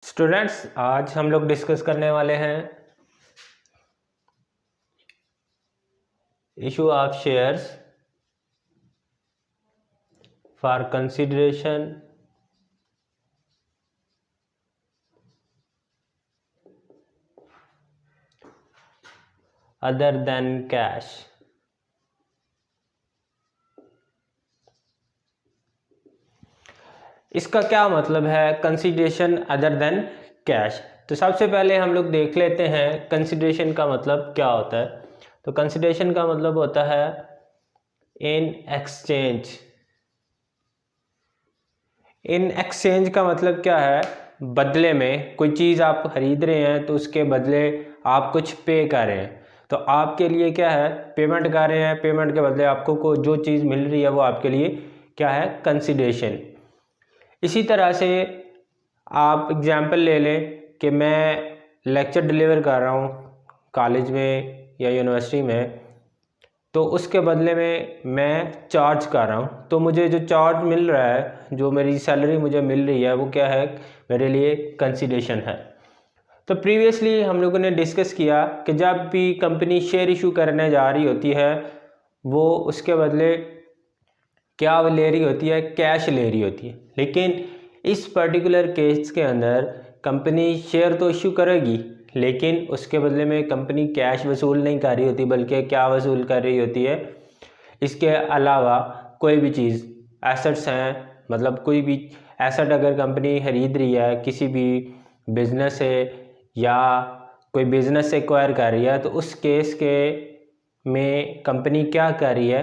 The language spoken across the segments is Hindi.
स्टूडेंट्स, आज हम लोग डिस्कस करने वाले हैं issue of shares for consideration other than cash. इसका क्या मतलब है कंसिडरेशन अदर देन कैश? तो सबसे पहले हम लोग देख लेते हैं कंसिडरेशन का मतलब क्या होता है। तो कंसिडरेशन का मतलब होता है इन एक्सचेंज। इन एक्सचेंज का मतलब क्या है? बदले में कोई चीज़ आप खरीद रहे हैं तो उसके बदले आप कुछ पे कर रहे हैं। तो आपके लिए क्या है? पेमेंट कर रहे हैं, पेमेंट के बदले आपको को जो चीज़ मिल रही है वो आपके लिए क्या है? कंसिडरेशन। इसी तरह से आप एग्जाम्पल ले लें कि मैं लेक्चर डिलीवर कर रहा हूँ कॉलेज में या यूनिवर्सिटी में, तो उसके बदले में मैं चार्ज कर रहा हूँ। तो मुझे जो चार्ज मिल रहा है, जो मेरी सैलरी मुझे मिल रही है, वो क्या है? मेरे लिए कंसिडरेशन है। तो प्रीवियसली हम लोगों ने डिस्कस किया कि जब भी कंपनी शेयर इशू करने जा रही होती है, वो उसके बदले क्या ले रही होती है? कैश ले रही होती है। लेकिन इस पर्टिकुलर केस के अंदर कंपनी शेयर तो इशू करेगी, लेकिन उसके बदले में कंपनी कैश वसूल नहीं कर रही होती, बल्कि क्या वसूल कर रही होती है? इसके अलावा कोई भी चीज़, एसेट्स हैं, मतलब कोई भी एसेट अगर कंपनी खरीद रही है किसी भी बिजनेस से या कोई बिजनेस से एक्वायर कर रही है, तो उस केस के में कंपनी क्या कर रही है?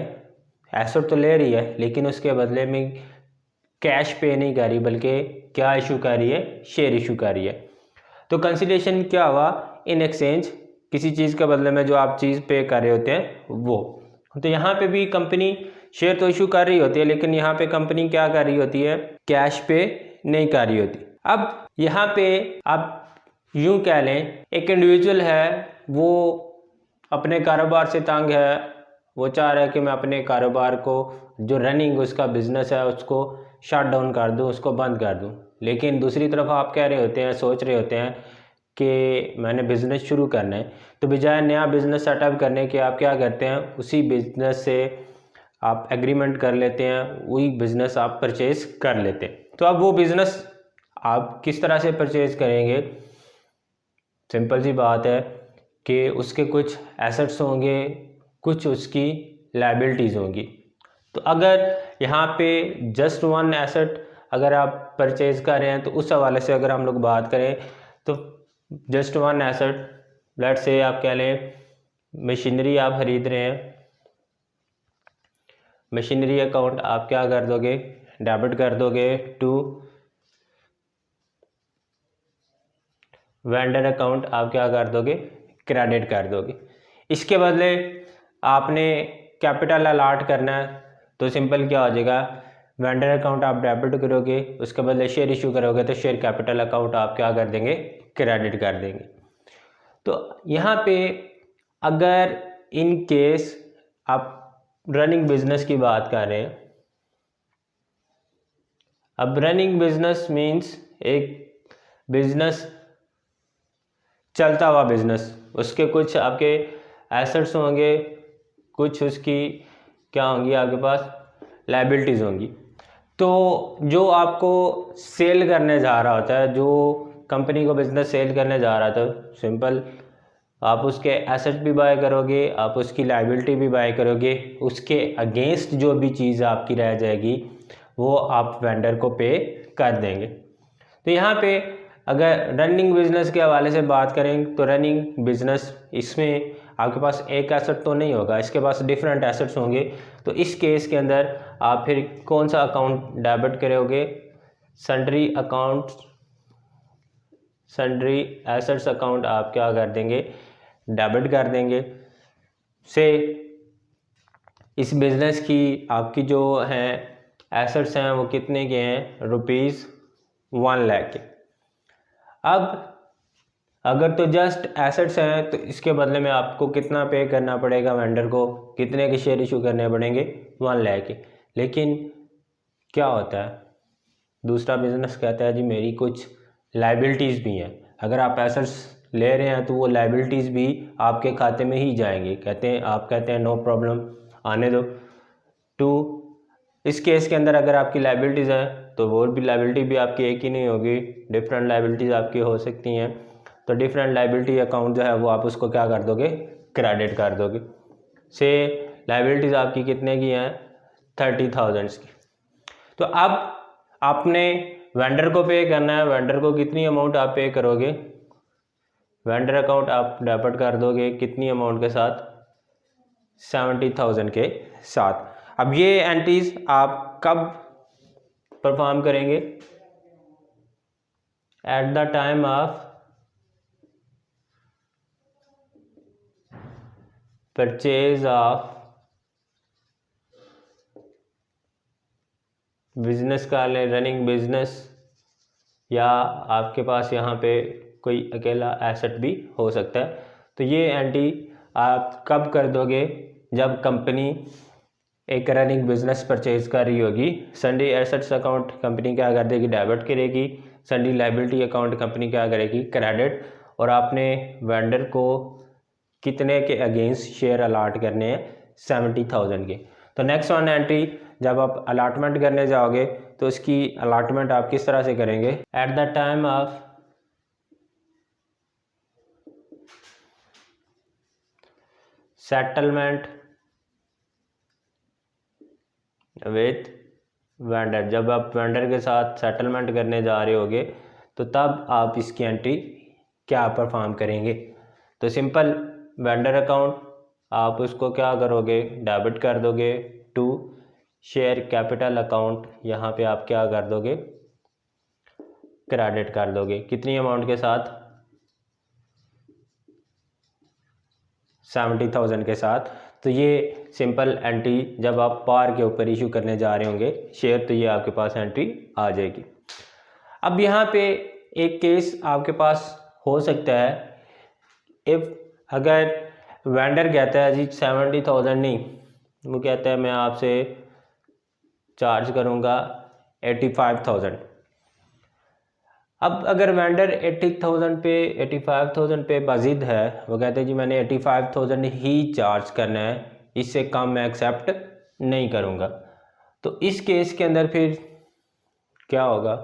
एसेट तो ले रही है, लेकिन उसके बदले में कैश पे नहीं कर रही, बल्कि क्या इशू कर रही है? शेयर इशू कर रही है। तो कंसिडरेशन क्या हुआ? इन एक्सचेंज, किसी चीज़ के बदले में जो आप चीज़ पे कर रहे होते हैं वो। तो यहाँ पे भी कंपनी शेयर तो इशू कर रही होती है, लेकिन यहाँ पे कंपनी क्या कर रही होती है? कैश पे नहीं कर रही होती। अब यहाँ पे आप यूँ कह लें, एक इंडिविजुअल है, वो अपने कारोबार से तंग है, वो चाह रहा है कि मैं अपने कारोबार को, जो रनिंग उसका बिजनेस है, उसको शट डाउन कर दूं, उसको बंद कर दूं। लेकिन दूसरी तरफ आप कह रहे होते हैं, सोच रहे होते हैं कि मैंने बिज़नेस शुरू करना है, तो बजाय नया बिज़नेस सेटअप करने के आप क्या करते हैं? उसी बिज़नेस से आप एग्रीमेंट कर लेते हैं, वही बिज़नेस आप परचेज़ कर लेते हैं। तो अब वो बिज़नेस आप किस तरह से परचेज़ करेंगे? सिंपल सी बात है कि उसके कुछ एसेट्स होंगे, कुछ उसकी लायबिलिटीज़ होंगी। तो अगर यहाँ पे जस्ट वन एसेट अगर आप परचेज़ कर रहे हैं, तो उस हवाले से अगर हम लोग बात करें तो just one asset, let's say आप कह लें मशीनरी आप खरीद रहे हैं, मशीनरी अकाउंट आप क्या कर दोगे? डेबिट कर दोगे टू वेंडर अकाउंट आप क्या कर दोगे? क्रेडिट कर दोगे। इसके बदले आपने कैपिटल अलाट करना है, तो सिंपल क्या हो जाएगा? वेंडर अकाउंट आप डेबिट करोगे, उसके बदले शेयर इशू करोगे, तो शेयर कैपिटल अकाउंट आप क्या कर देंगे? क्रेडिट कर देंगे। तो यहाँ पे अगर इन केस आप रनिंग बिजनेस की बात कर रहे हैं, अब रनिंग बिजनेस मीन्स एक बिजनेस, चलता हुआ बिजनेस, उसके कुछ आपके एसेट्स होंगे, कुछ उसकी क्या होंगी? आपके पास लायबिलिटीज़ होंगी। तो जो आपको सेल करने जा रहा होता है, जो कंपनी को बिजनेस सेल करने जा रहा था, सिंपल आप उसके एसेट भी बाय करोगे, आप उसकी लायबिलिटी भी बाय करोगे, उसके अगेंस्ट जो भी चीज़ आपकी रह जाएगी वो आप वेंडर को पे कर देंगे। तो यहाँ पे अगर रनिंग बिजनेस के हवाले से बात करें, तो रनिंग बिजनेस, इसमें आपके पास एक एसेट तो नहीं होगा, इसके पास डिफरेंट एसेट्स होंगे। तो इस केस के अंदर आप फिर कौन सा अकाउंट डेबिट करोगे? Sundry account, sundry assets account आप क्या कर देंगे? डेबिट कर देंगे। से इस बिज़नेस की आपकी जो हैं एसेट्स हैं वो कितने के हैं? ₹1 लाख के। अब अगर तो जस्ट एसेट्स हैं, तो इसके बदले में आपको कितना पे करना पड़ेगा वेंडर को? कितने के शेयर इशू करने पड़ेंगे? 1 लाख के। लेकिन क्या होता है, दूसरा बिजनेस कहता है जी मेरी कुछ लाइबिलिटीज़ भी हैं। अगर आप एसेट्स ले रहे हैं तो वो लाइबिलिटीज़ भी आपके खाते में ही जाएंगे। आप कहते हैं नो प्रॉब्लम, आने दो। टू, इस केस के अंदर अगर आपकी लाइबिलिटीज़ है तो वो भी लाइबिलिटी भी आपकी एक ही नहीं होगी, डिफरेंट लाइबिलिटीज़ आपकी हो सकती हैं। तो डिफरेंट लाइबिलिटी अकाउंट जो है वो आप उसको क्या कर दोगे, क्रेडिट कर दोगे। से लाइबिलिटीज़ आपकी कितने की हैं, 30,000 की। तो अब आपने वेंडर को पे करना है। वेंडर को कितनी अमाउंट आप पे करोगे, वेंडर अकाउंट आप डेबिट कर दोगे कितनी अमाउंट के साथ, 70,000 के साथ। अब ये एंट्रीज आप कब परफॉर्म करेंगे, at the time of purchase of business का ले, रनिंग बिजनेस, या आपके पास यहाँ पे कोई अकेला एसेट भी हो सकता है। तो ये एंट्री आप कब कर दोगे, जब कंपनी एक रनिंग बिजनेस परचेज कर रही होगी। सन्डी एसेट्स अकाउंट कंपनी क्या कर देगी, डेबिट करेगी। सन्डी लाइबिलिटी अकाउंट कंपनी क्या करेगी, क्रेडिट। और आपने वेंडर को कितने के अगेंस्ट शेयर अलाट करने हैं, 70,000 के। तो नेक्स्ट वन एंट्री, जब आप अलाटमेंट करने जाओगे तो इसकी अलाटमेंट आप किस तरह से करेंगे, at the time of settlement with vendor. जब आप वेंडर के साथ सेटलमेंट करने जा रहे होगे तो तब आप इसकी एंट्री क्या परफॉर्म करेंगे। तो सिंपल वेंडर अकाउंट आप उसको क्या करोगे, डेबिट कर दोगे। टू शेयर कैपिटल अकाउंट, यहाँ पे आप क्या कर दोगे, क्रेडिट कर दोगे कितनी अमाउंट के साथ, 70,000 के साथ। तो ये सिंपल एंट्री जब आप पार के ऊपर इशू करने जा रहे होंगे शेयर, तो ये आपके पास एंट्री आ जाएगी। अब यहाँ पे एक केस आपके पास हो सकता है, इफ़ अगर वेंडर कहता है जी 70,000 नहीं, वो कहता है मैं आपसे चार्ज करूँगा 85,000। अब अगर वेंडर 85,000 पे बाजिद है, वो कहते हैं जी मैंने 85,000 ही चार्ज करना है, इससे कम मैं एक्सेप्ट नहीं करूँगा। तो इस केस के अंदर फिर क्या होगा,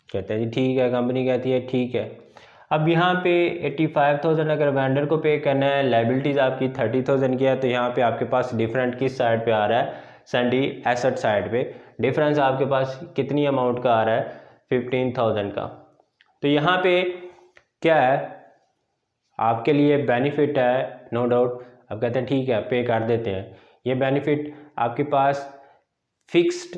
कहते हैं जी ठीक है, कंपनी कहती है ठीक है। अब यहाँ पे 85,000 अगर वेंडर को पे करना है, लाइबिलिटीज़ आपकी 30,000 की है, तो यहाँ पे आपके पास डिफरेंट किस साइड पे आ रहा है, सन्डी एसेट साइड पे। डिफरेंस आपके पास कितनी अमाउंट का आ रहा है, 15,000 का। तो यहाँ पे क्या है, आपके लिए बेनिफिट है, नो डाउट। अब कहते हैं ठीक है पे कर देते हैं। ये बेनिफिट आपके पास फिक्स्ड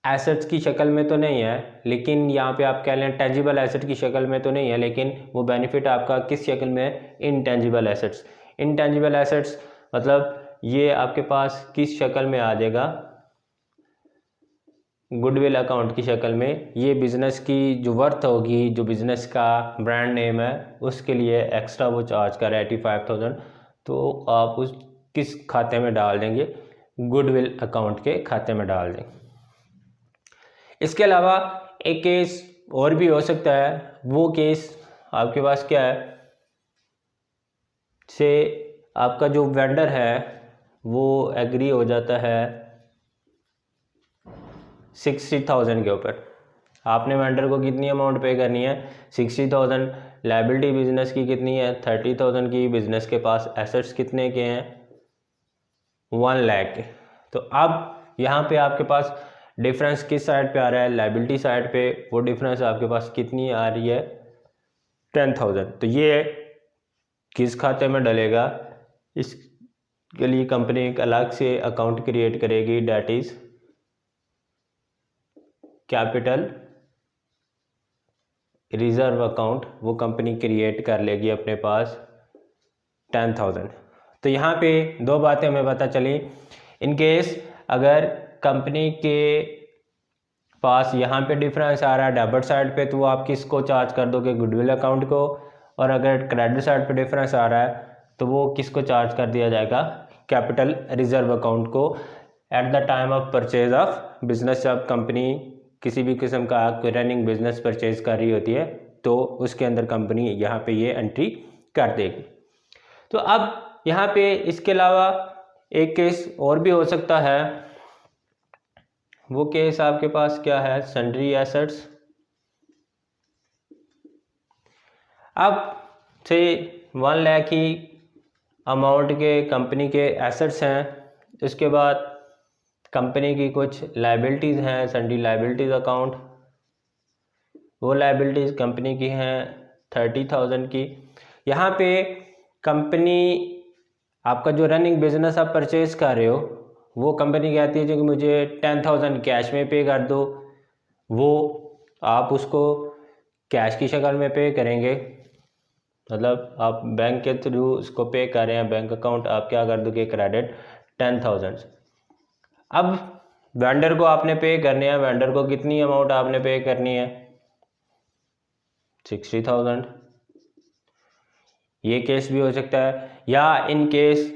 एसेट्स की शक्ल में तो नहीं है, लेकिन यहाँ पे आप कह लें टेंजिबल एसेट की शक्ल में तो नहीं है, लेकिन वो बेनिफिट आपका किस शक्ल में है, इनटेंजिबल एसेट्स। इनटेंजिबल एसेट्स मतलब ये आपके पास किस शक्ल में आ जाएगा, गुडविल अकाउंट की शक्ल में। ये बिज़नेस की जो वर्थ होगी, जो बिज़नेस का ब्रांड नेम है, उसके लिए एक्स्ट्रा वो चार्ज कर रहा है 85,000, तो आप उस किस खाते में डाल देंगे, गुडविल अकाउंट के खाते में डाल देंगे। इसके अलावा एक केस और भी हो सकता है, वो केस आपके पास क्या है, से आपका जो वेंडर है वो एग्री हो जाता है 60,000 के ऊपर। आपने वेंडर को कितनी अमाउंट पे करनी है, 60,000। लाइबिलिटी बिजनेस की कितनी है, 30,000 की। बिजनेस के पास एसेट्स कितने के हैं, 1 लाख के। तो अब यहाँ पे आपके पास डिफरेंस किस साइड पे आ रहा है, लाइबिलिटी साइड पे। वो डिफरेंस आपके पास कितनी आ रही है, 10,000। तो ये किस खाते में डलेगा, इसके लिए कंपनी एक अलग से अकाउंट क्रिएट करेगी, that is capital reserve account. वो कंपनी क्रिएट कर लेगी अपने पास 10,000। तो यहाँ पे दो बातें हमें पता चली। इन केस अगर कंपनी के पास यहाँ पे डिफरेंस आ रहा है डेबिट साइड पे, तो वो आप किसको चार्ज कर दोगे, गुडविल अकाउंट को। और अगर क्रेडिट साइड पे डिफरेंस आ रहा है तो वो किसको चार्ज कर दिया जाएगा, कैपिटल रिजर्व अकाउंट को, at the time of purchase of business. जब कंपनी किसी भी किस्म का कोई रनिंग बिजनेस परचेज कर रही होती है तो उसके अंदर कंपनी यहाँ पे ये एंट्री कर देगी। तो अब यहाँ पे इसके अलावा एक केस और भी हो सकता है, वो केस आपके पास क्या है, सन्ड्री एसेट्स। अब से 1 लाख ही अमाउंट के कंपनी के एसेट्स हैं, इसके बाद कंपनी की कुछ लाइबिलिटीज़ हैं, सन्ड्री लाइबिलिटीज़ अकाउंट। वो लाइबिलिटीज़ कंपनी की हैं 30,000 की। यहाँ पे कंपनी आपका जो रनिंग बिजनेस आप परचेज कर रहे हो वो कंपनी कहती है जो कि मुझे 10,000 कैश में पे कर दो, वो आप उसको कैश की शक्ल में पे करेंगे, मतलब आप बैंक के थ्रू उसको पे कर रहे हैं, बैंक अकाउंट आप क्या कर दोगे, क्रेडिट 10,000। अब वेंडर को आपने पे करने हैं, वेंडर को कितनी अमाउंट आपने पे करनी है, 60,000। ये केस भी हो सकता है। या इन केस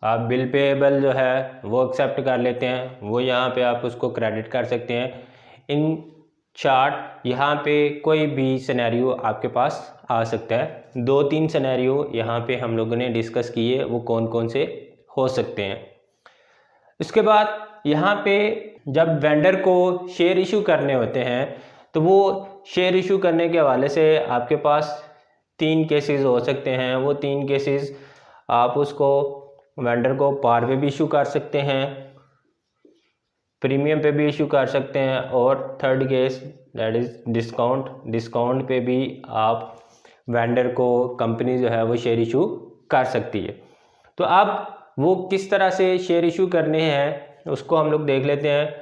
आप बिल पेएबल जो है वो एक्सेप्ट कर लेते हैं, वो यहाँ पे आप उसको क्रेडिट कर सकते हैं। इन चार्ट यहाँ पे कोई भी सिनेरियो आपके पास आ सकता है। 2-3 सिनेरियो यहाँ पे हम लोगों ने डिस्कस किए, वो कौन कौन से हो सकते हैं। इसके बाद यहाँ पे जब वेंडर को शेयर इशू करने होते हैं तो वो शेयर इशू करने के हवाले से आपके पास 3 केसेस हो सकते हैं। वो 3 केसेस आप उसको वेंडर को पार पे भी इशू कर सकते हैं, प्रीमियम पे भी इशू कर सकते हैं, और third case that is discount पे भी आप वेंडर को कंपनी जो है वो शेयर इशू कर सकती है। तो अब वो किस तरह से शेयर इशू करने हैं उसको हम लोग देख लेते हैं।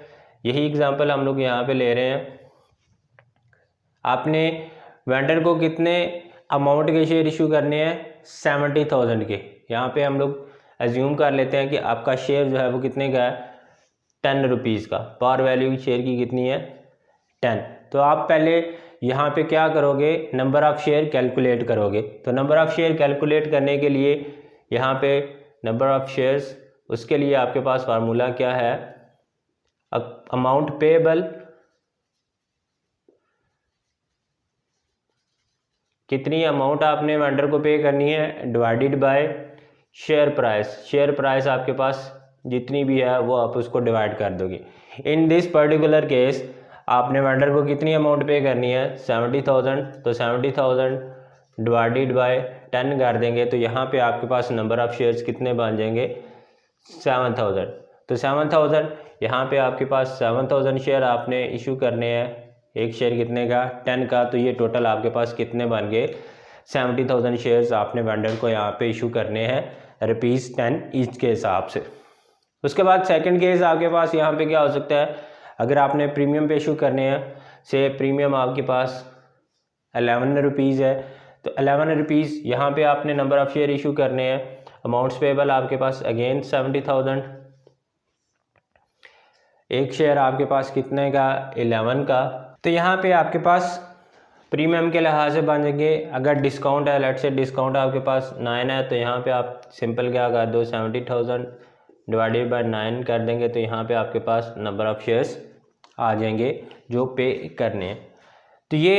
यही एग्जांपल हम लोग यहाँ पे ले रहे हैं। आपने वेंडर को कितने अमाउंट के शेयर इशू करने हैं, 70,000 के। यहाँ पे हम लोग एज्यूम कर लेते हैं कि आपका शेयर जो है वो कितने का है, 10 रुपीज़ का। पार वैल्यू शेयर की कितनी है, 10। तो आप पहले यहाँ पे क्या करोगे, नंबर ऑफ़ शेयर कैलकुलेट करोगे। तो नंबर ऑफ़ शेयर कैलकुलेट करने के लिए यहाँ पे नंबर ऑफ़ शेयर्स, उसके लिए आपके पास फार्मूला क्या है, अमाउंट पेएबल, कितनी अमाउंट आपने वेंडर को पे करनी है, divided by share price. Share price आपके पास जितनी भी है वो आप उसको डिवाइड कर दोगे। इन दिस पर्टिकुलर केस आपने वेंडर को कितनी अमाउंट पे करनी है, 70,000। तो 70,000 डिवाइडेड बाय 10 कर देंगे तो यहाँ पे आपके पास नंबर ऑफ़ शेयर्स कितने बन जाएंगे, 7,000। तो 7,000 यहाँ पे आपके पास 7,000 शेयर आपने इशू करने हैं। एक शेयर कितने का, 10 का। तो ये टोटल आपके पास कितने बन गए, 70,000 शेयर्स आपने वेंडर को यहाँ पे इशू करने हैं ₹10 ईच के हिसाब से। उसके बाद सेकंड केस आपके पास यहाँ पे क्या हो सकता है, अगर आपने प्रीमियम पे इशू करने हैं, से प्रीमियम आपके पास 11 रुपीज़ है, तो 11 रुपीज़ यहाँ पे आपने नंबर ऑफ़ शेयर इशू करने हैं। अमाउंट्स पेएबल आपके पास अगेन 70,000। एक शेयर आपके पास कितने का, 11 का। तो यहाँ पे आपके पास प्रीमियम के लिहाज से बन जाएंगे। अगर डिस्काउंट है, लेट से डिस्काउंट आपके पास 9 है, तो यहाँ पे आप सिंपल क्या कर दो, 70,000 डिवाइडेड बाय 9 कर देंगे तो यहाँ पे आपके पास नंबर ऑफ़ शेयर्स आ जाएंगे जो पे करने हैं। तो ये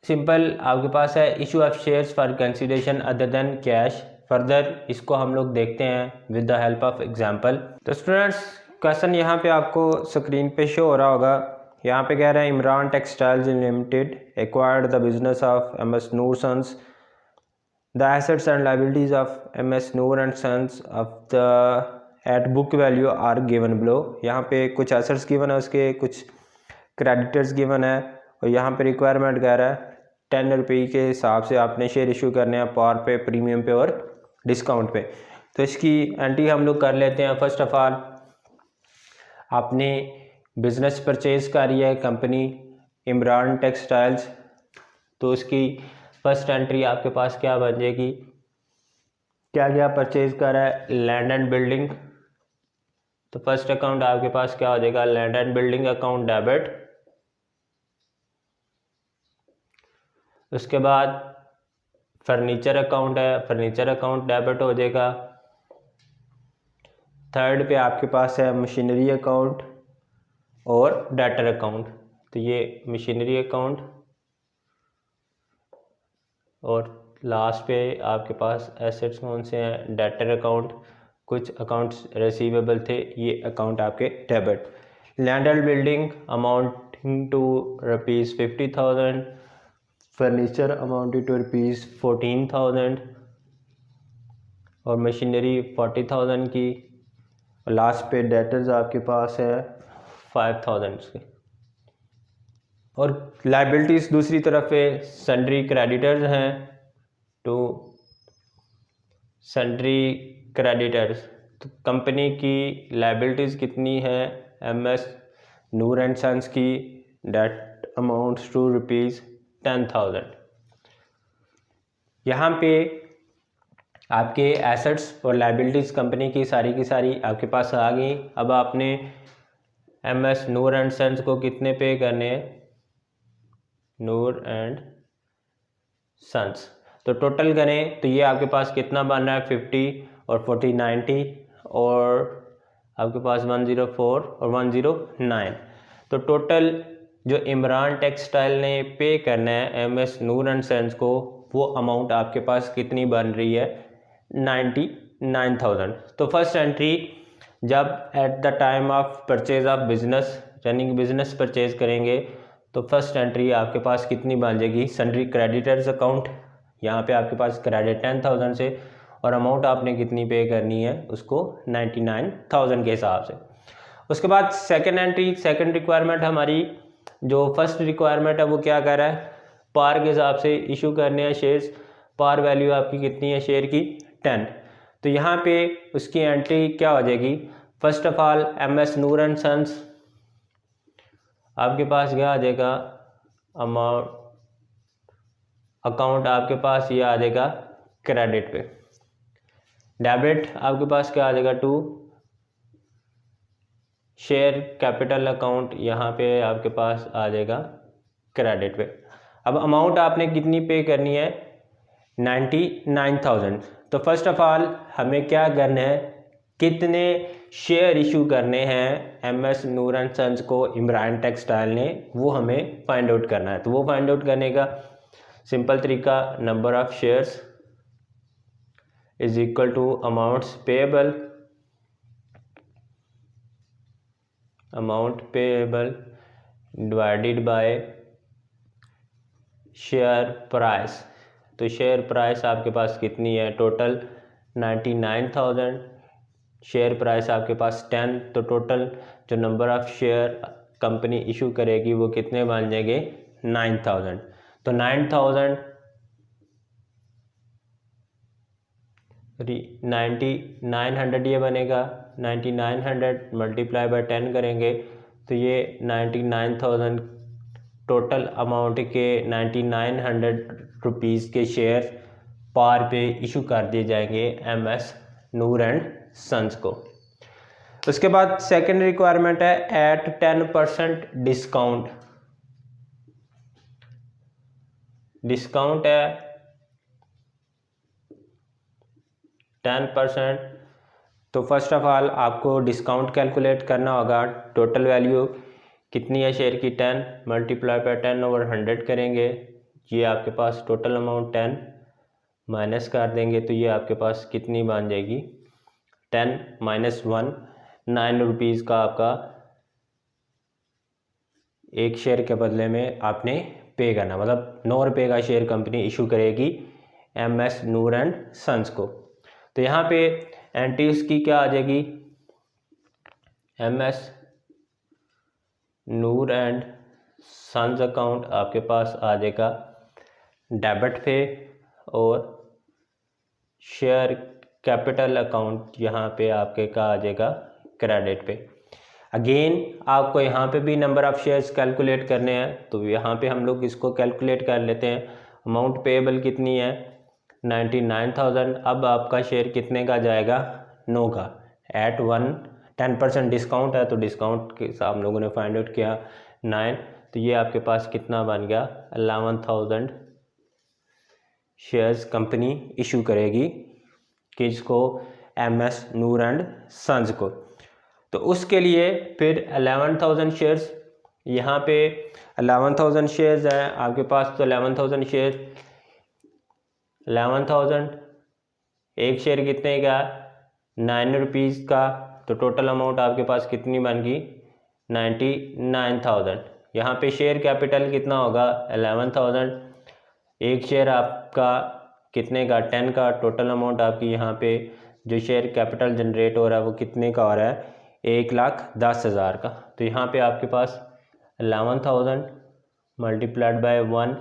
सिंपल आपके पास है issue of shares for consideration other than cash. Further इसको हम लोग देखते हैं with the help of example. तो स्टूडेंट्स क्वेश्चन यहाँ पे आपको स्क्रीन पे शो हो रहा होगा। यहाँ पे कह रहे हैं Imran textiles limited acquired the business of MS Noor sons, the assets and liabilities of MS Noor and sons of the at book value are given below. यहाँ पे कुछ एसेट्स गिवन है, उसके कुछ क्रेडिटर्स गिवन है, और यहाँ पे रिक्वायरमेंट कह रहा है 10 रुपये के हिसाब से आपने शेयर इशू करने हैं पार पे, प्रीमियम पे और डिस्काउंट पे। तो इसकी एंट्री हम लोग कर लेते हैं। फर्स्ट ऑफ ऑल आपने बिजनेस परचेज करी है कंपनी इमरान टेक्सटाइल्स, तो उसकी फर्स्ट एंट्री आपके पास क्या बन जाएगी, क्या क्या परचेज करा है, लैंड एंड बिल्डिंग। तो फर्स्ट अकाउंट आपके पास क्या हो जाएगा, land and building account debit. उसके बाद फर्नीचर अकाउंट है, फर्नीचर अकाउंट डेबिट हो जाएगा। थर्ड पे आपके पास है मशीनरी अकाउंट, और डेटर अकाउंट। तो ये मशीनरी अकाउंट और लास्ट पे आपके पास एसेट्स कौन से हैं, डेटर अकाउंट, कुछ अकाउंट्स रिसीवेबल थे, ये अकाउंट आपके debit. Land and building amounting to ₹50,000, furniture amounting to ₹14,000 और मशीनरी 40,000 की। लास्ट पे डेटर्स आपके पास है 5,000 की। और लाइबिलिटीज़ दूसरी तरफ पे सन्ड्री क्रेडिटर्स हैं, टू सन्ड्री क्रेडिटर्स। तो कंपनी की लाइबिलिटीज़ कितनी है, MS नूर एंड सन्स की, डेट अमाउंट्स टू ₹10,000। यहाँ पे आपके एसेट्स और लाइबिलिटीज़ कंपनी की सारी आपके पास आ गई। अब आपने MS नूर एंड सन्स को कितने पे करने हैं, नूर एंड सन्स, तो टोटल करें तो ये आपके पास कितना बन रहा है, 50 और 40 90 और आपके पास 104 और 109। तो टोटल जो इमरान टेक्सटाइल ने पे करना है MS नूर एंड सन्स को, वो अमाउंट आपके पास कितनी बन रही है, 99,000। तो फर्स्ट एंट्री जब at the time of purchase of business, running business purchase करेंगे तो फर्स्ट एंट्री आपके पास कितनी बन जाएगी, सन्ड्री क्रेडिटर्स अकाउंट। यहाँ पे आपके पास क्रेडिट 10,000 से और अमाउंट आपने कितनी पे करनी है उसको 99,000 के हिसाब से। उसके बाद सेकंड एंट्री, सेकंड रिक्वायरमेंट हमारी, जो फर्स्ट रिक्वायरमेंट है वो क्या कर रहा है, पार के हिसाब से इशू करने हैं शेयर्स। पार वैल्यू आपकी कितनी है शेयर की, 10। तो यहाँ पे उसकी एंट्री क्या हो जाएगी, first of all MS Noor and sons आपके पास क्या आ जाएगा, अमाउंट अकाउंट आपके पास ये आ जाएगा क्रेडिट पे। डेबिट आपके पास क्या आ जाएगा, टू शेयर कैपिटल अकाउंट, यहाँ पे आपके पास आ जाएगा क्रेडिट पे। अब अमाउंट आपने कितनी पे करनी है, 99,000। तो फर्स्ट ऑफ ऑल हमें क्या करना है, कितने शेयर इशू करने हैं MS नूर एंड सन्स को इमरान टेक्सटाइल ने, वो हमें फाइंड आउट करना है। तो वो फाइंड आउट करने का सिंपल तरीका, number of shares is equal to amounts payable, amount payable divided by share price. तो शेयर प्राइस आपके पास कितनी है, टोटल 99,000, शेयर प्राइस आपके पास 10। तो टोटल जो number of share company issue करेगी वो कितने बन जाएंगे, 9,000। तो 9,000 9,900 ये बनेगा, 9,900 मल्टीप्लाई बाय 10 करेंगे तो ये 99,000 टोटल अमाउंट के 9,900 रुपीज़ के शेयर पार पे इशू कर दिए जाएंगे MS नूर एंड सन्स को। उसके बाद सेकंड रिक्वायरमेंट है एट 10% डिस्काउंट। डिस्काउंट है 10%। तो फर्स्ट ऑफ ऑल आपको डिस्काउंट कैलकुलेट करना होगा। टोटल वैल्यू कितनी है शेयर की, 10 मल्टीप्लाई बाय 10 ओवर 100 करेंगे, ये आपके पास टोटल अमाउंट 10 माइनस कर देंगे तो ये आपके पास कितनी बन जाएगी, 10 माइनस 1, 9 रुपीज़ का आपका एक शेयर के बदले में आपने पे करना, मतलब 9 रुपये का शेयर कंपनी इशू करेगी MS नूर एंड सन्स को। तो यहाँ पे एंट्रीज की क्या आ जाएगी, MS Noor and sons account आपके पास आ जाएगा डेबिट पे और शेयर कैपिटल अकाउंट यहाँ पे आपके का आ जाएगा क्रेडिट पे। अगेन आपको यहाँ पे भी नंबर ऑफ शेयर्स कैलकुलेट करने हैं, तो यहाँ पे हम लोग इसको कैलकुलेट कर लेते हैं। अमाउंट पेएबल कितनी है, 99,000। अब आपका शेयर कितने का जाएगा, 9 का। एट 10% डिस्काउंट है तो डिस्काउंट के साथ हम लोगों ने फाइंड आउट किया 9, तो ये आपके पास कितना बन गया, 11,000 शेयर्स कंपनी इशू करेगी किसको, MS नूर एंड सन्स को। तो उसके लिए फिर 11,000 शेयर्स, यहाँ पे 11,000 शेयर्स हैं आपके पास, तो 11,000 शेयर, 11,000 एक शेयर कितने का, 9 रुपीज़ का, तो टोटल अमाउंट आपके पास कितनी बन गई, 99,000। यहाँ पे शेयर कैपिटल कितना होगा, 11,000, एक शेयर आपका कितने का, 10 का, टोटल अमाउंट आपकी यहाँ पे जो शेयर कैपिटल जनरेट हो रहा है वो कितने का हो रहा है, 1,10,000 का। तो यहाँ पे आपके पास 11,000 मल्टीप्लाइड बाय 1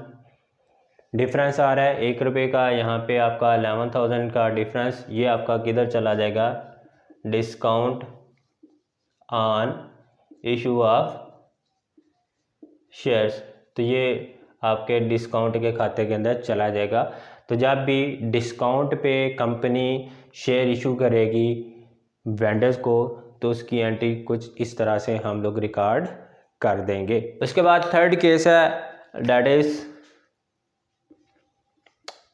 डिफरेंस आ रहा है 1 रुपये का, यहाँ पे आपका 11,000 का डिफरेंस ये आपका किधर चला जाएगा, discount on issue of shares, तो ये आपके डिस्काउंट के खाते के अंदर चला जाएगा। तो जब भी डिस्काउंट पे कंपनी शेयर इशू करेगी वेंडर्स को, तो उसकी एंट्री कुछ इस तरह से हम लोग रिकॉर्ड कर देंगे। उसके बाद थर्ड केस है, डेट इज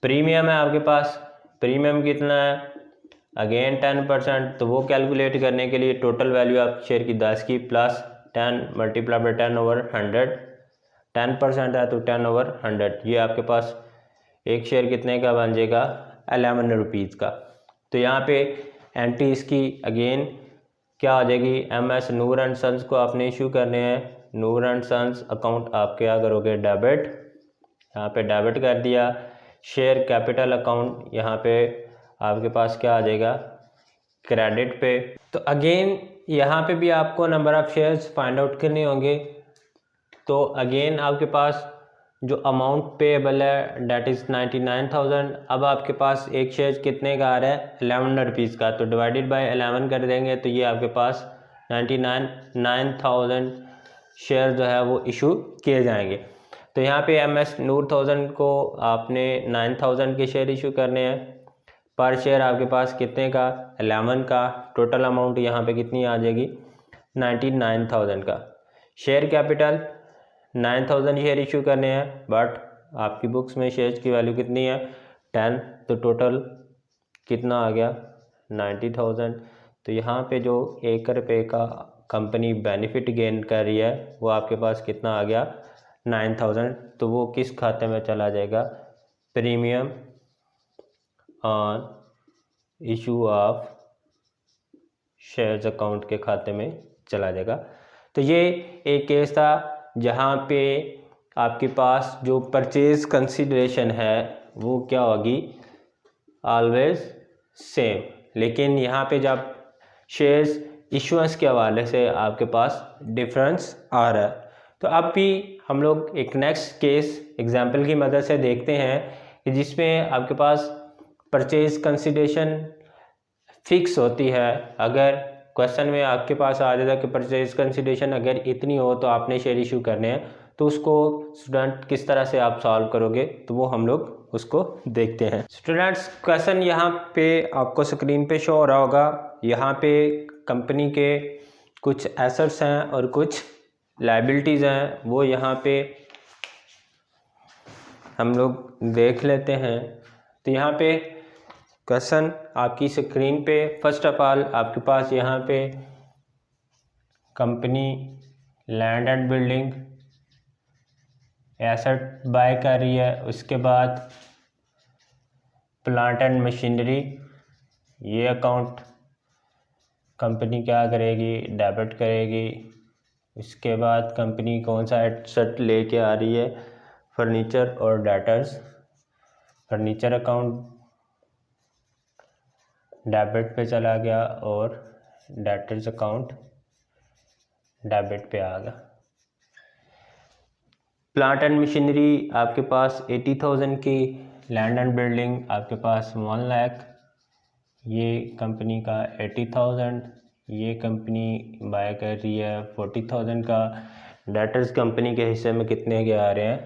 प्रीमियम है आपके पास। प्रीमियम कितना है, अगेन 10%, तो वो कैलकुलेट करने के लिए टोटल वैल्यू आप शेयर की 10 की प्लस 10 मल्टीप्लाई बाई 10/100, 10% है तो 10/100, ये आपके पास एक शेयर कितने का बन जाएगा, 11 रुपीज़ का। तो यहाँ पे एंट्री इसकी अगेन क्या हो जाएगी, MS नूर एंड सन्स को आपने इशू करने हैं, नूर एंड सन्स अकाउंट आप क्या करोगे, डेबिट, यहाँ पे डेबिट कर दिया। शेयर कैपिटल अकाउंट यहाँ पे आपके पास क्या आ जाएगा, क्रेडिट पे। तो अगेन यहाँ पे भी आपको number of shares find out करने होंगे। तो अगेन आपके पास जो अमाउंट पेएबल है डेट इज़ 99,000। अब आपके पास एक शेयर कितने का आ रहा है, 11 रुपीज़ का, तो डिवाइडेड बाय 11 कर देंगे तो ये आपके पास 99,000 शेयर जो है वो इशू किए जाएंगे। तो यहाँ पे MS नूर 1000 को आपने 9,000 के शेयर इशू करने हैं, पर शेयर आपके पास कितने का, 11 का, टोटल अमाउंट यहाँ पे कितनी आ जाएगी, 99,000 का। शेयर कैपिटल 9,000 शेयर इशू करने हैं, बट आपकी बुक्स में शेयर्स की वैल्यू कितनी है, 10, तो टोटल कितना आ गया, 90,000। तो यहाँ पे जो 1 रुपये का कंपनी बेनिफिट गेन कर रही है वो आपके पास कितना आ गया, 9,000। तो वो किस खाते में चला जाएगा, premium on issue of shares account के खाते में चला जाएगा। तो ये एक केस था जहाँ पे आपके पास जो परचेज कंसिडरेशन है वो क्या होगी, ऑलवेज सेम, लेकिन यहाँ पे जब शेयर्स इशुएंस के हवाले से आपके पास डिफरेंस आ रहा है। तो अब भी हम लोग एक नेक्स्ट केस एग्जांपल की मदद से देखते हैं कि जिसमें आपके पास परचेज कंसिडरेशन फिक्स होती है। अगर क्वेश्चन में आपके पास आ जाता है कि परचेज कंसिडरेशन अगर इतनी हो तो आपने शेयर इशू करने हैं, तो उसको स्टूडेंट किस तरह से आप सॉल्व करोगे, तो वो हम लोग उसको देखते हैं। स्टूडेंट्स क्वेश्चन यहाँ पे आपको स्क्रीन पे शो हो रहा होगा। यहाँ पे कंपनी के कुछ एसेट्स हैं और कुछ लायबिलिटीज़ हैं, वो यहाँ पे हम लोग देख लेते हैं। तो यहाँ पे क्वेश्चन आपकी स्क्रीन पे फर्स्ट ऑफ ऑल आपके पास यहाँ पे company land and building asset buy कर रही है, उसके बाद प्लांट एंड मशीनरी, ये अकाउंट कंपनी क्या करेगी, डेबिट करेगी। इसके बाद कंपनी कौन सा एसेट लेके आ रही है, फर्नीचर और डेटर्स, फर्नीचर अकाउंट डेबिट पे चला गया और डेटर्स अकाउंट डेबिट पे आ गया। प्लांट एंड मशीनरी आपके पास 80,000 की, लैंड एंड बिल्डिंग आपके पास 1 लाख, ये कंपनी का 80,000, ये कंपनी बाय कर रही है 40,000 का। डेटर्स कंपनी के हिस्से में कितने के आ रहे हैं,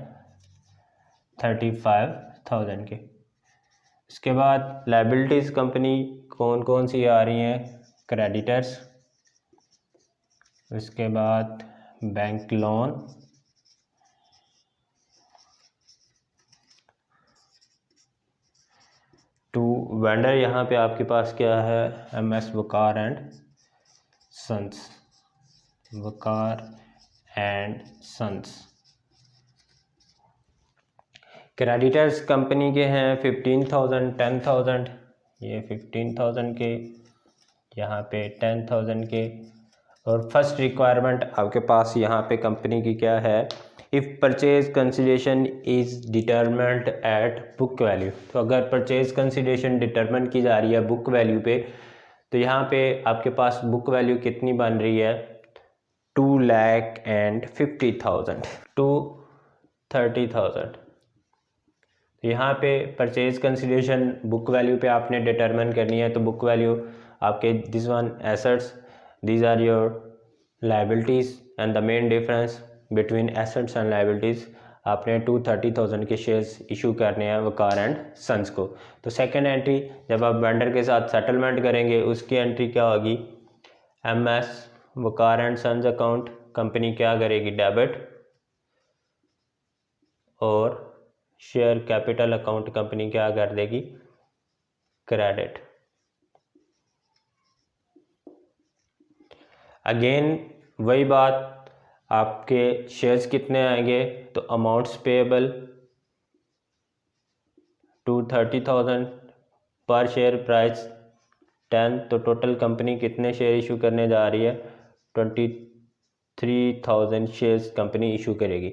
35,000 के। इसके बाद लायबिलिटीज़ कंपनी कौन कौन सी आ रही हैं, क्रेडिटर्स, उसके बाद बैंक लोन, टू वेंडर, यहाँ पे आपके पास क्या है, MS Waqar and sons, Waqar and sons. Creditors company के हैं 15,000, 10,000, ये 15,000 के, यहाँ पे 10,000 के। और फर्स्ट रिक्वायरमेंट आपके पास यहाँ पे कंपनी की क्या है, if purchase consideration is determined at book value. तो अगर परचेज कंसिडरेशन डिटरमिन की जा रही है बुक वैल्यू पे, तो यहाँ पे आपके पास बुक वैल्यू कितनी बन रही है, 2,50,000 टू 30,000। तो यहाँ पे परचेज कंसिडरेशन बुक वैल्यू पे आपने डिटरमिन करनी है। तो बुक वैल्यू आपके this one assets, these are your liabilities and the main difference between assets and liabilities, आपने 230,000 के शेयर्स इशू करने हैं वकार एंड सन्स को। तो सेकंड एंट्री जब आप वेंडर के साथ सेटलमेंट करेंगे उसकी एंट्री क्या होगी, MS Waqar and sons account, company क्या करेगी, डेबिट, और शेयर कैपिटल अकाउंट कंपनी क्या कर देगी, क्रेडिट। अगेन वही बात, आपके शेयर्स कितने आएंगे, तो अमाउंट्स पेएबल 230,000, पर शेयर प्राइस 10, तो टोटल कंपनी कितने शेयर इशू करने जा रही है, 23,000 शेयर्स कंपनी इशू करेगी।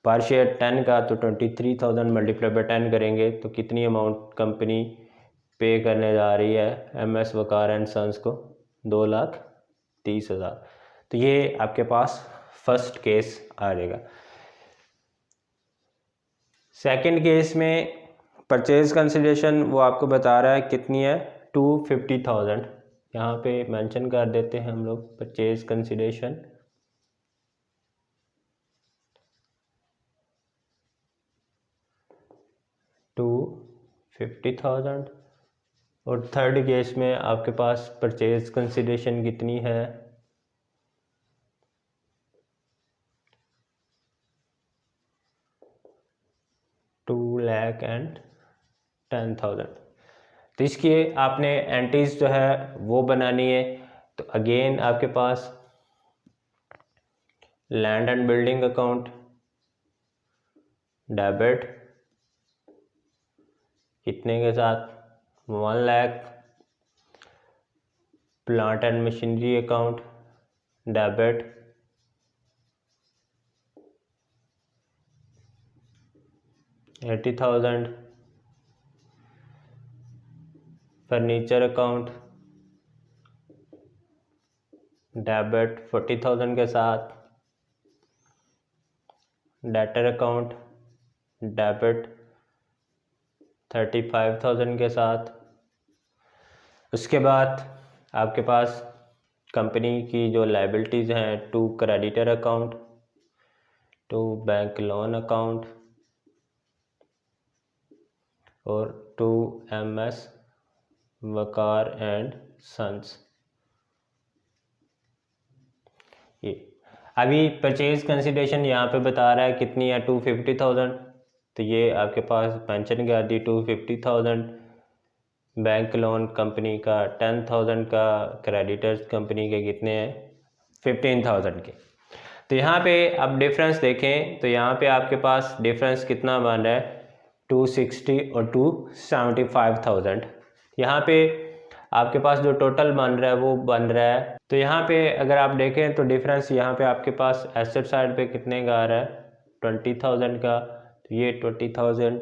पर शेयर 10 का, तो 23,000 मल्टीप्लाई बाय 10 करेंगे तो कितनी अमाउंट कंपनी पे करने जा रही है MS वकार एंड सन्स को, 2,30,000। तो ये आपके पास फर्स्ट केस आ जाएगा। सेकंड केस में परचेज कंसिडरेशन वो आपको बता रहा है कितनी है, 250,000। यहाँ पे मेंशन कर देते हैं हम लोग परचेज कंसिडरेशन, $250,000। और थर्ड केस में आपके पास परचेज कंसिडरेशन कितनी है, $2,10,000। तो इसकी आपने एंट्रीज जो है वो बनानी है। तो अगेन आपके पास land and building account, debit कितने के साथ, 1 lakh, plant and machinery account, debit, $80,000, furniture account, debit 40,000 के साथ, डेटर अकाउंट, डेबिट 35,000 के साथ। उसके बाद आपके पास कंपनी की जो लाइबिलिटीज़ हैं, 2 creditor account, 2 bank loan account, और 2 MS वकार एंड सन्स। ये अभी परचेज कंसिडरेशन यहाँ पे बता रहा है कितनी है, 250,000। तो ये आपके पास मेंशन कर दी 250,000, बैंक लोन कंपनी का 10,000 का, क्रेडिटर्स कंपनी के कितने हैं, 15,000 के। तो यहाँ पे अब डिफरेंस देखें तो यहाँ पे आपके पास डिफरेंस कितना बन रहा है, 260 और 275,000। यहाँ पे आपके पास जो टोटल बन रहा है वो बन रहा है। तो यहाँ पे अगर आप देखें तो डिफरेंस यहाँ पे आपके पास एसेट साइड पे कितने का आ रहा है, 20,000 का। तो ये 20,000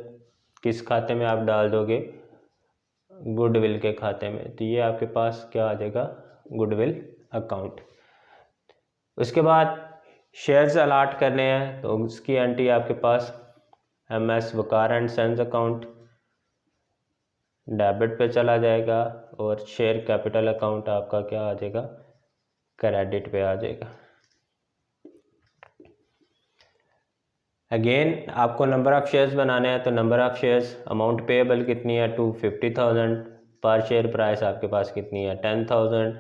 किस खाते में आप डाल दोगे, गुडविल के खाते में। तो ये आपके पास क्या आ जाएगा, गुडविल अकाउंट। उसके बाद शेयर्स अलाट करने हैं तो उसकी एंट्री आपके पास MS Waqar and sons account, debit पे चला जाएगा, और शेयर कैपिटल अकाउंट आपका क्या आ जाएगा, क्रेडिट पे आ जाएगा। अगेन आपको नंबर ऑफ़ शेयर्स बनाने हैं। तो number of shares, amount payable कितनी है, 250,000, पर शेयर प्राइस आपके पास कितनी है, 10,000।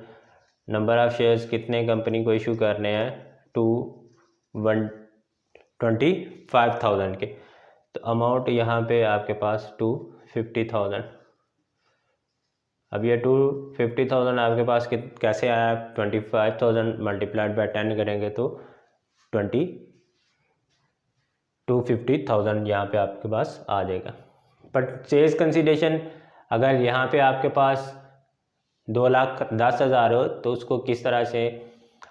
नंबर ऑफ़ शेयर्स कितने कंपनी को इशू करने हैं, 225,000 के। तो अमाउंट यहाँ पे आपके पास 250,000। अब ये 250,000 आपके पास कैसे आया, 25,000 मल्टीप्लाइड बाय 10 करेंगे तो 250,000 यहाँ पे आपके पास आ जाएगा। परचेज कंसीडरेशन अगर यहाँ पे आपके पास 2,10,000 हो तो उसको किस तरह से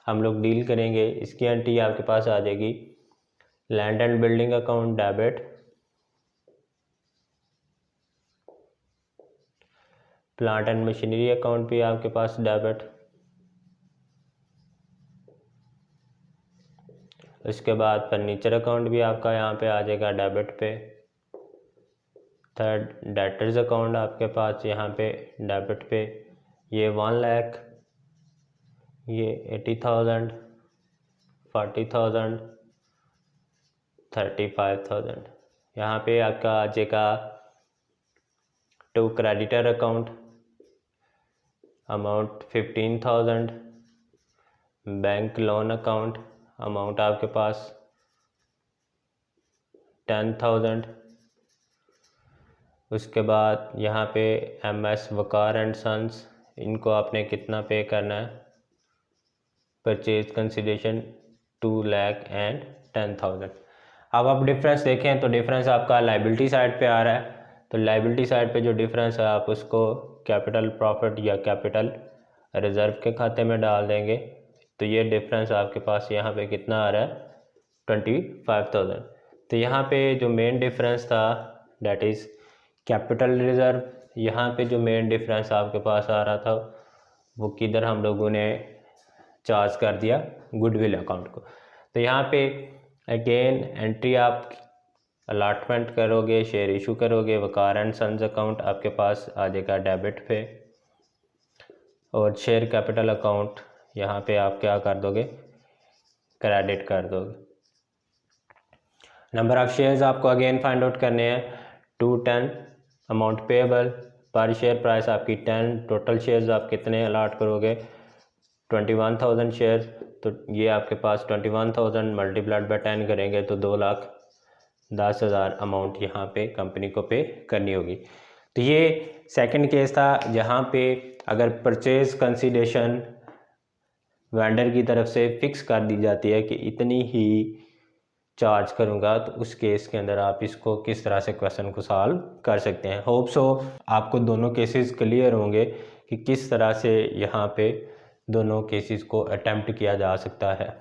हम लोग डील करेंगे, इसकी एंट्री आपके पास आ जाएगी land and building account debit, plant and machinery account भी आपके पास डेबिट, उसके बाद फर्नीचर अकाउंट भी आपका यहाँ पे आ जाएगा डेबिट पे, थर्ड डेटर्स अकाउंट आपके पास यहाँ पे डेबिट पे, ये 1 लाख, ये 80,000, 40,000, 35,000, यहाँ पे आपका आ जाएगा to creditor account amount 15,000, bank loan account amount आपके पास 10,000, उसके बाद यहाँ पे MS वकार एंड सन्स, इनको आपने कितना पे करना है, परचेज कंसीडरेशन 2 लाख एंड 10,000। अब आप डिफरेंस देखें तो डिफरेंस आपका लाइबिलिटी साइड पे आ रहा है, तो लाइबिलिटी साइड पे जो डिफरेंस है आप उसको कैपिटल प्रॉफिट या कैपिटल रिजर्व के खाते में डाल देंगे, तो ये डिफरेंस आपके पास यहाँ पे कितना आ रहा है 25,000। तो यहाँ पे जो मेन डिफरेंस था डेट इज़ कैपिटल रिजर्व, यहाँ पे जो मेन डिफरेंस आपके पास आ रहा था वो किधर हम लोगों ने चार्ज कर दिया, गुडविल अकाउंट को। तो यहाँ पे अगेन एंट्री आप अलॉटमेंट करोगे, शेयर इशू करोगे, वकार एंड सन्स अकाउंट आपके पास आ जाएगा डेबिट पे, और शेयर कैपिटल अकाउंट यहाँ पे आप क्या कर दोगे, क्रेडिट कर दोगे। नंबर ऑफ शेयर्स आपको अगेन फाइंड आउट करने हैं, 210, अमाउंट पेएबल, पर शेयर प्राइस आपकी 10, टोटल शेयर्स आप कितने अलॉट करोगे 21,000 शेयर, तो ये आपके पास 21,000 मल्टीप्लाइड बाय 10 करेंगे तो 2,10,000 अमाउंट यहाँ पे कंपनी को पे करनी होगी। तो ये सेकंड केस था जहाँ पे अगर परचेज कंसीडरेशन वेंडर की तरफ से फिक्स कर दी जाती है कि इतनी ही चार्ज करूँगा, तो उस केस के अंदर आप इसको किस तरह से क्वेश्चन को सॉल्व कर सकते हैं। होप सो आपको दोनों केसेस क्लियर होंगे कि किस तरह से यहाँ पे दोनों केसेस को अटेम्प्ट किया जा सकता है।